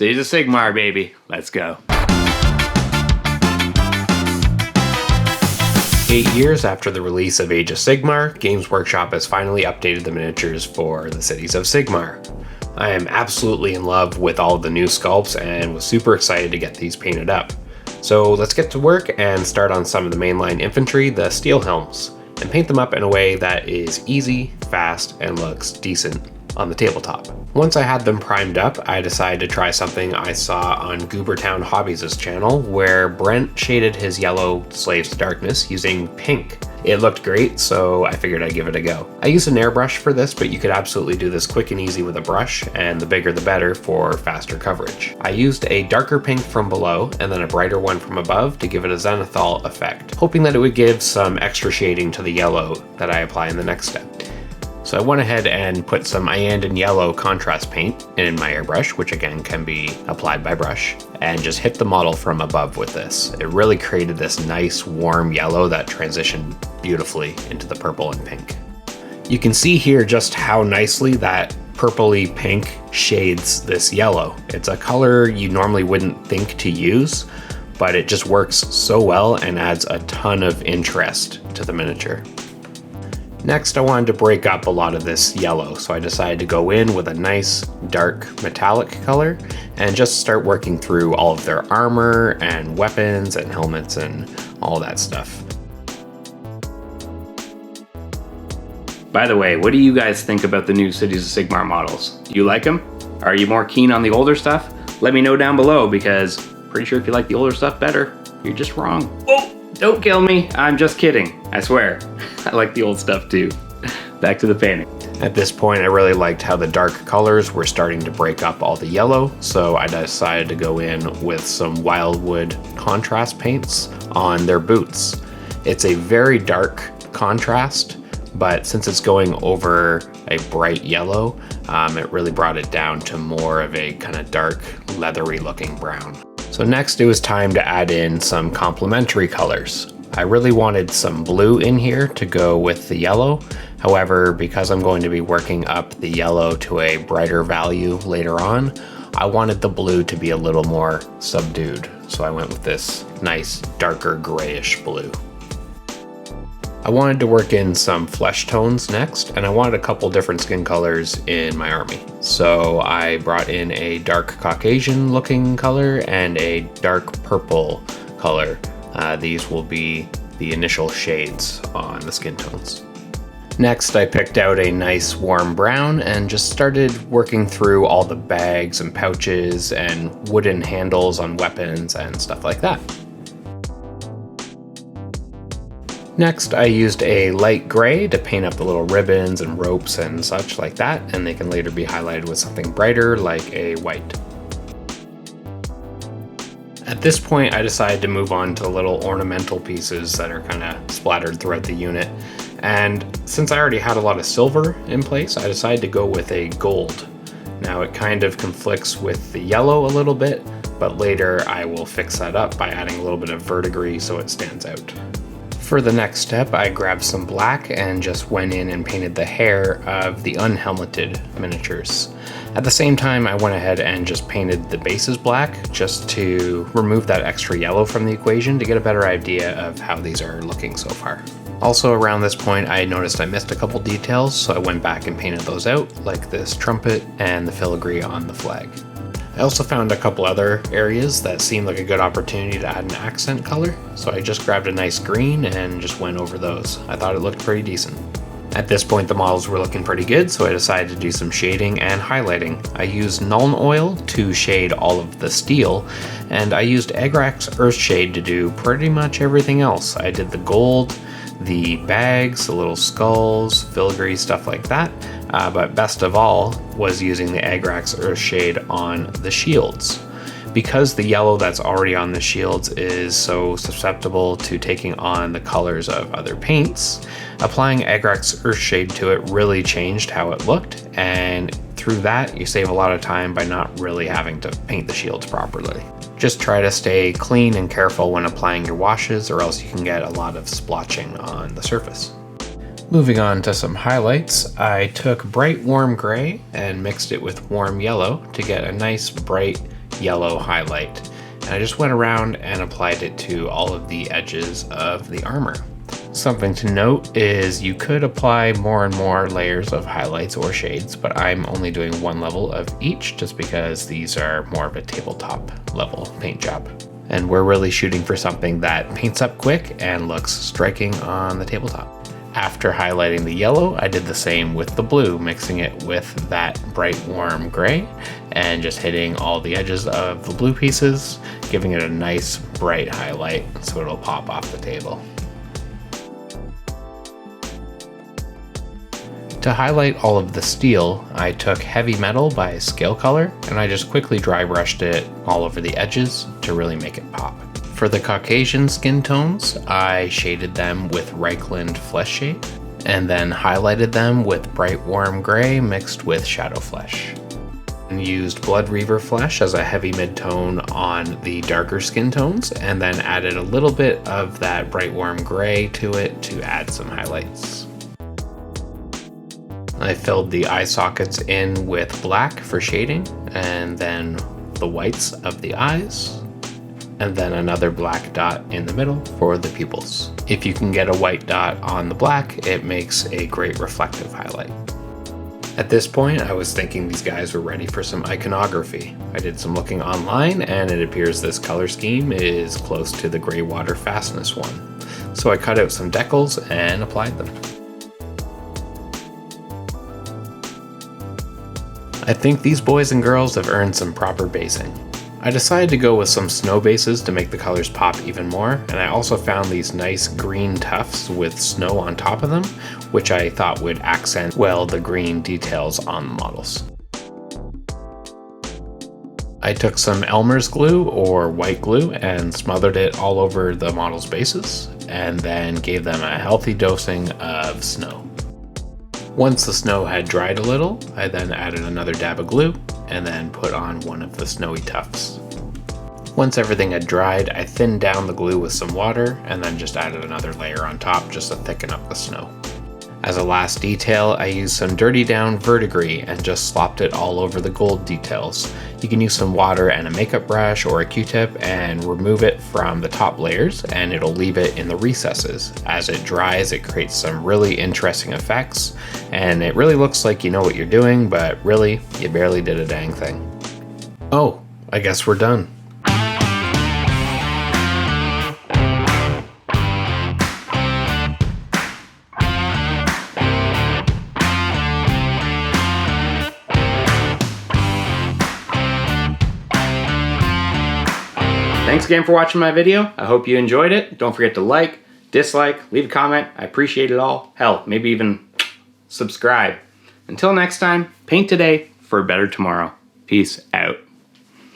Cities of Sigmar, baby. Let's go. 8 years after the release of Age of Sigmar, Games Workshop has finally updated the miniatures for the Cities of Sigmar. I am absolutely in love with all of the new sculpts and was super excited to get these painted up. So let's get to work and start on some of the mainline infantry, the Steelhelms, and paint them up in a way that is easy, fast, and looks decent on the tabletop. Once I had them primed up, I decided to try something I saw on Goobertown Hobbies' channel, where Brent shaded his yellow Slaves to Darkness using pink. It looked great, so I figured I'd give it a go. I used an airbrush for this, but you could absolutely do this quick and easy with a brush, and the bigger the better for faster coverage. I used a darker pink from below and then a brighter one from above to give it a zenithal effect, hoping that it would give some extra shading to the yellow that I apply in the next step. So I went ahead and put some Iyanden yellow contrast paint in my airbrush, which again can be applied by brush, and just hit the model from above with this. It really created this nice warm yellow that transitioned beautifully into the purple and pink. You can see here just how nicely that purpley pink shades this yellow. It's a color you normally wouldn't think to use, but it just works so well and adds a ton of interest to the miniature. Next, I wanted to break up a lot of this yellow, so I decided to go in with a nice dark metallic color and just start working through all of their armor and weapons and helmets and all that stuff. By the way, what do you guys think about the new Cities of Sigmar models? Do you like them? Are you more keen on the older stuff? Let me know down below, because pretty sure if you like the older stuff better, you're just wrong. Oh! Don't kill me, I'm just kidding, I swear. I like the old stuff too. Back to the painting. At this point, I really liked how the dark colors were starting to break up all the yellow, so I decided to go in with some Wildwood contrast paints on their boots. It's a very dark contrast, but since it's going over a bright yellow, it really brought it down to more of a kind of dark, leathery looking brown. So next it was time to add in some complementary colors. I really wanted some blue in here to go with the yellow. However, because I'm going to be working up the yellow to a brighter value later on, I wanted the blue to be a little more subdued. So I went with this nice darker grayish blue. I wanted to work in some flesh tones next, and I wanted a couple different skin colors in my army. So I brought in a dark Caucasian looking color and a dark purple color. These will be the initial shades on the skin tones. Next, I picked out a nice warm brown and just started working through all the bags and pouches and wooden handles on weapons and stuff like that. Next, I used a light gray to paint up the little ribbons and ropes and such like that, and they can later be highlighted with something brighter like a white. At this point, I decided to move on to the little ornamental pieces that are kind of splattered throughout the unit. And since I already had a lot of silver in place, I decided to go with a gold. Now it kind of conflicts with the yellow a little bit, but later I will fix that up by adding a little bit of verdigris so it stands out. For the next step, I grabbed some black and just went in and painted the hair of the unhelmeted miniatures. At the same time, I went ahead and just painted the bases black just to remove that extra yellow from the equation to get a better idea of how these are looking so far. Also around this point, I noticed I missed a couple details, so I went back and painted those out, like this trumpet and the filigree on the flag. I also found a couple other areas that seemed like a good opportunity to add an accent color, so I just grabbed a nice green and just went over those. I thought it looked pretty decent. At this point the models were looking pretty good, so I decided to do some shading and highlighting. I used Nuln Oil to shade all of the steel, and I used Agrax Earthshade to do pretty much everything else. I did the gold, the bags, the little skulls, filigree, stuff like that, but best of all was using the Agrax Earthshade on the shields. Because the yellow that's already on the shields is so susceptible to taking on the colors of other paints, applying Agrax Earthshade to it really changed how it looked, and through that you save a lot of time by not really having to paint the shields properly. Just try to stay clean and careful when applying your washes, or else you can get a lot of splotching on the surface. Moving on to some highlights, I took bright warm gray and mixed it with warm yellow to get a nice bright yellow highlight. And I just went around and applied it to all of the edges of the armor. Something to note is you could apply more and more layers of highlights or shades, but I'm only doing one level of each just because these are more of a tabletop level paint job. And we're really shooting for something that paints up quick and looks striking on the tabletop. After highlighting the yellow, I did the same with the blue, mixing it with that bright warm gray and just hitting all the edges of the blue pieces, giving it a nice bright highlight so it'll pop off the table. To highlight all of the steel, I took Heavy Metal by Scale Color and I just quickly dry brushed it all over the edges to really make it pop. For the Caucasian skin tones, I shaded them with Reichland Flesh Shade and then highlighted them with bright warm gray mixed with Shadow Flesh. And used Blood Reaver Flesh as a heavy mid-tone on the darker skin tones and then added a little bit of that bright warm gray to it to add some highlights. I filled the eye sockets in with black for shading, and then the whites of the eyes, and then another black dot in the middle for the pupils. If you can get a white dot on the black, it makes a great reflective highlight. At this point, I was thinking these guys were ready for some iconography. I did some looking online, and it appears this color scheme is close to the Greywater Fastness one. So I cut out some decals and applied them. I think these boys and girls have earned some proper basing. I decided to go with some snow bases to make the colors pop even more, and I also found these nice green tufts with snow on top of them, which I thought would accent well the green details on the models. I took some Elmer's glue or white glue and smothered it all over the model's bases, and then gave them a healthy dosing of snow. Once the snow had dried a little, I then added another dab of glue and then put on one of the snowy tufts. Once everything had dried, I thinned down the glue with some water and then just added another layer on top just to thicken up the snow. As a last detail, I used some Dirty Down Verdigris and just slopped it all over the gold details. You can use some water and a makeup brush or a Q-tip and remove it from the top layers, and it'll leave it in the recesses. As it dries, it creates some really interesting effects, and it really looks like you know what you're doing, but really, you barely did a dang thing. Oh, I guess we're done. Thanks again for watching my video. I hope you enjoyed it. Don't forget to like, dislike, leave a comment. I appreciate it all. Hell, maybe even subscribe. Until next time, paint today for a better tomorrow. Peace out.